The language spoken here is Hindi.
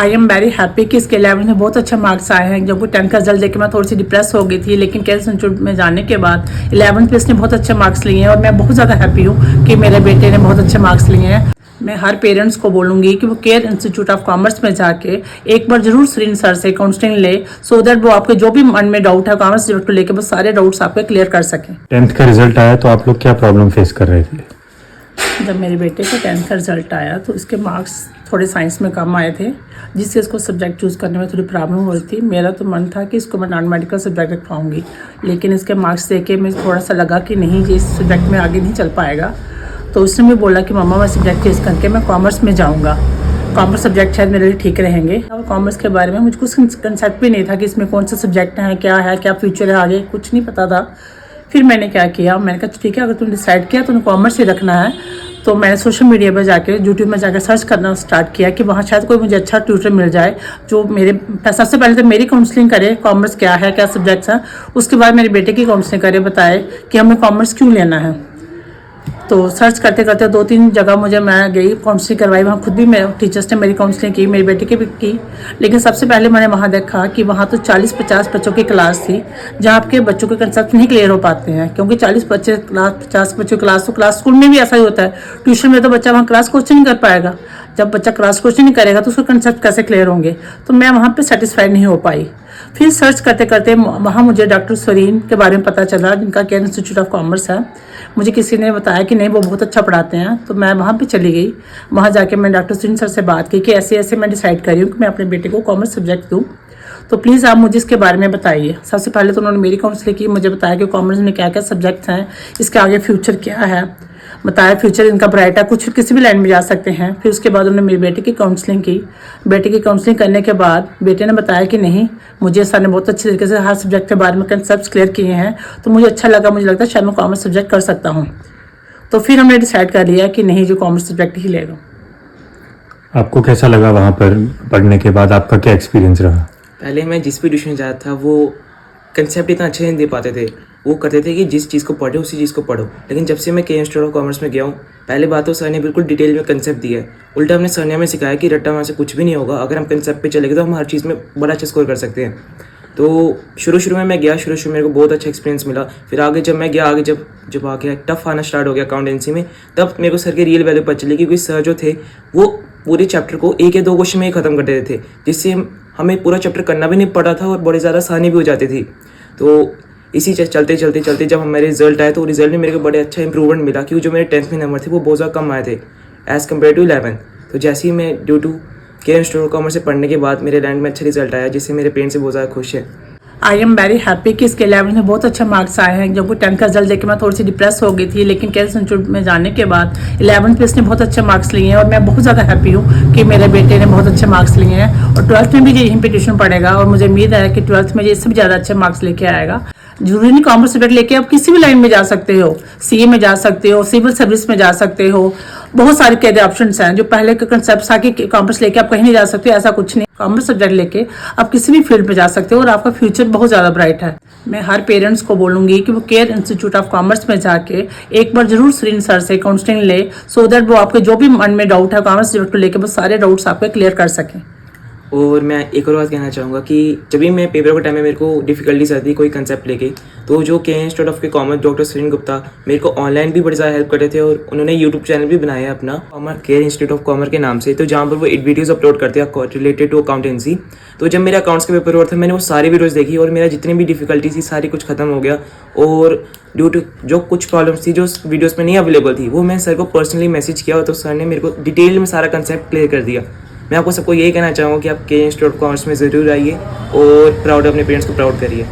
आई एम वेरी हैप्पी कि इसके 11th में बहुत अच्छे मार्क्स आए हैं। जब 10th का रिजल्ट देकर मैं थोड़ी सी डिप्रेस हो गई थी, लेकिन केयर इंस्टीट्यूट में जाने के बाद 11th में इसने बहुत अच्छे मार्क्स लिए हैं और मैं बहुत ज़्यादा हैप्पी हूँ कि मेरे बेटे ने बहुत अच्छे मार्क्स लिए हैं। मैं हर पेरेंट्स को बोलूँगी कि वो केयर इंस्टीट्यूट ऑफ कॉमर्स में जाके एक बार जरूर सरीन सर से काउंसलिंग ले, सो दैट वो आपके जो भी मन में डाउट है कॉमर्स सब्जेक्ट को लेकर वो सारे डाउट्स आपके क्लियर कर सकें। 10th का रिजल्ट आया तो आप लोग क्या प्रॉब्लम फेस कर रहे थे? जब मेरे बेटे का 10th का रिजल्ट आया तो इसके मार्क्स थोड़े साइंस में कम आए थे, जिससे इसको सब्जेक्ट चूज़ करने में थोड़ी प्रॉब्लम हो रही थी। मेरा तो मन था कि इसको मैं नॉन मेडिकल सब्जेक्ट रखवाऊँगी, लेकिन इसके मार्क्स देख के मुझे थोड़ा सा लगा कि नहीं, ये इस सब्जेक्ट में आगे नहीं चल पाएगा। तो उसने भी बोला कि मम्मा मैं सब्जेक्ट चेंज करके मैं कॉमर्स में जाऊँगा, कॉमर्स सब्जेक्ट शायद मेरे लिए ठीक रहेंगे। और कॉमर्स के बारे में मुझे कुछ कंसेप्ट भी नहीं था कि इसमें कौन सा सब्जेक्ट है, क्या फ्यूचर है, आगे कुछ नहीं पता था। फिर मैंने क्या किया, मैंने कहा ठीक है, अगर तुमने डिसाइड किया तो कॉमर्स ही रखना है, तो मैंने सोशल मीडिया पर जाके यूट्यूब में जाकर सर्च करना स्टार्ट किया कि वहाँ शायद कोई मुझे अच्छा ट्यूटर मिल जाए जो मेरे सबसे पहले तो मेरी काउंसलिंग करे, कॉमर्स क्या है, क्या सब्जेक्ट्स हैं, उसके बाद मेरे बेटे की काउंसलिंग करे, बताए कि हमें कॉमर्स क्यों लेना है। तो सर्च करते करते 2-3 जगह मैं गई, काउंसलिंग करवाई, वहाँ खुद भी मेरे टीचर्स ने मेरी काउंसलिंग की, मेरे बेटे की भी की। लेकिन सबसे पहले मैंने वहाँ देखा कि वहाँ तो 40-50 बच्चों की क्लास थी, जहाँ आपके बच्चों के कंसेप्ट नहीं क्लियर हो पाते हैं, क्योंकि 40 बच्चे क्लास 50 बच्चों की क्लास, तो क्लास स्कूल में भी ऐसा ही होता है। ट्यूशन में तो बच्चा वहाँ क्लास क्वेश्चन नहीं कर पाएगा, जब बच्चा क्लास क्वेश्चन नहीं करेगा तो उसके कंसेप्ट कैसे क्लियर होंगे। तो मैं वहाँ पर सेटिस्फाइड नहीं हो पाई। फिर सर्च करते करते वहाँ मुझे डॉक्टर सरीन के बारे में पता चला, जिनका केयर इंस्टीट्यूट ऑफ कॉमर्स है। मुझे किसी ने बताया कि नहीं, वो बहुत अच्छा पढ़ाते हैं, तो मैं वहाँ पे चली गई। वहाँ जाके मैं डॉक्टर सरीन सर से बात की कि ऐसे ऐसे मैं डिसाइड कर रही हूँ कि मैं अपने बेटे को कॉमर्स सब्जेक्ट दूँ, तो प्लीज़ आप मुझे इसके बारे में बताइए। सबसे पहले तो उन्होंने मेरी काउंसलिंग की, मुझे बताया कि कॉमर्स में क्या क्या सब्जेक्ट्स हैं, इसके आगे फ्यूचर क्या है, बताया फ्यूचर इनका ब्राइट है, कुछ किसी भी लाइन में जा सकते हैं। फिर उसके बाद उन्होंने मेरे बेटे की काउंसलिंग की। बेटे की काउंसलिंग करने के बाद बेटे ने बताया कि नहीं, मुझे सर ने बहुत अच्छे तरीके से हर सब्जेक्ट के बारे में कंसेप्ट क्लियर किए हैं, तो मुझे अच्छा लगा, मुझे लगता है शायद मैं कॉमर्स सब्जेक्ट कर सकता हूँ। तो फिर हमने डिसाइड कर लिया कि नहीं, जो कॉमर्स सब्जेक्ट ही लेगा। आपको कैसा लगा वहाँ पर पढ़ने के बाद, आपका क्या एक्सपीरियंस रहा? पहले मैं जिस भी ट्यूशन जाता था वो कंसेप्ट इतना अच्छे नहीं दे पाते थे, वो करते थे कि जिस चीज़ को पढ़ो उसी चीज़ को पढ़ो। लेकिन जब से मैं केयर इंस्टीट्यूट ऑफ कॉमर्स में गया हूँ, पहले बात तो सर ने बिल्कुल डिटेल में कंसेप्ट दिया है। उल्टा हमने सर ने हमें सिखाया कि रट्टा वहाँ से कुछ भी नहीं होगा, अगर हम कंसेप्ट पे चलेंगे तो हम हर चीज़ में बड़ा अच्छा स्कोर कर सकते हैं। तो शुरू में मैं गया, शुरू मेरे को बहुत अच्छा एक्सपीरियंस मिला। फिर आगे जब मैं गया, आगे जब आगे टफ आना स्टार्ट हो गया अकाउंटेंसी में, तब मेरे को सर के रियल वैल्यू पता चली, क्योंकि सर जो थे वो पूरे चैप्टर को 1 या 2 क्वेश्चन में ही ख़त्म कर देते थे, जिससे हमें पूरा चैप्टर करना भी नहीं पड़ा था और बड़ी ज़्यादा आसानी भी हो जाती थी। तो इसी चलते जब मेरे रिजल्ट आए तो रिजल्ट में मेरे को बड़े अच्छा इंप्रूवमेंट मिला, क्योंकि जो मेरे 10th में नंबर थे वो बहुत ज़्यादा कम आए थे एज़ कम्पेयर टू 11th। तो जैसे ही मैं due to Care Institute of Commerce से पढ़ने के बाद मेरे रैंक में अच्छा रिजल्ट आया, जिससे मेरे पेरेंट्स से बहुत ज़्यादा खुश है। आई एम वेरी हैप्पी कि इसके 11th में बहुत अच्छे मार्क्स आए हैं। जब 10th का रिजल्ट देकर मैं थोड़ी सी डिप्रेस हो गई थी, लेकिन केयर इंस्टीट्यूट में जाने के बाद 11th में इसने बहुत अच्छे मार्क्स लिए हैं और मैं बहुत ज़्यादा हैप्पी हूँ कि मेरे बेटे ने बहुत अच्छे मार्क्स लिए हैं। और 12th में भी ये यहीं पे ट्यूशन पढ़ेगा और मुझे उम्मीद है कि 12th में ये इससे भी ज़्यादा अच्छे मार्क्स लेके आएगा। जरूरी नहीं कॉमर्स सब्जेक्ट लेके आप किसी भी लाइन में जा सकते हो, सीए में जा सकते हो, सिविल सर्विस में जा सकते हो, बहुत सारे कैरियर ऑप्शंस हैं। जो पहले के कंसेप्ट आके कॉमर्स लेके आप कहीं नहीं जा सकते, ऐसा कुछ नहीं। कॉमर्स सब्जेक्ट लेके आप किसी भी फील्ड में जा सकते हो और आपका फ्यूचर बहुत ज़्यादा ब्राइट है। मैं हर पेरेंट्स को बोलूँगी कि वो केयर इंस्टीट्यूट ऑफ कॉमर्स में जाके एक बार जरूर सरीन सर से काउंसलिंग ले, सो दैट वो आपके जो भी मन में डाउट है कॉमर्स सब्जेक्ट को लेकर वो सारे डाउट्स आपके क्लियर कर सकें। और मैं एक और बात कहना चाहूँगा कि जब भी मैं पेपर के टाइम में मेरे को डिफिकल्टीज आती कोई कंसेप्ट लेके, तो जो Care Institute of Commerce doctor Sarin Gupta मेरे को ऑनलाइन भी बड़ी ज़्यादा हेल्प करते थे, और उन्होंने यूट्यूब चैनल भी बनाया है अपना केयर इंस्टीट्यूट ऑफ कॉमर्स के नाम से, तो जहाँ पर वो वीडियोज़ अपलोड करते हैं रिलेटेड टू अकाउंटेंसी। तो जब मेरे अकाउंट्स के पेपर हुआ था, मैंने वो सारी वीडियोज़ देखी और मेरा जितनी भी डिफिकल्टी थी सारी कुछ खत्म हो गया। और ड्यू टू जो कुछ प्रॉब्लम्स थी जो वीडियोज़ में नहीं अवेलेबल थी, वो मैं सर को पर्सनली मैसेज किया, तो सर ने मेरे को डिटेल में सारा कंसेप्ट क्लियर कर दिया। मैं आपको सबको यही कहना चाहूँगा कि आप केयर इंस्टीट्यूट ऑफ कॉमर्स में ज़रूर आइए और अपने पेरेंट्स को प्राउड करिए।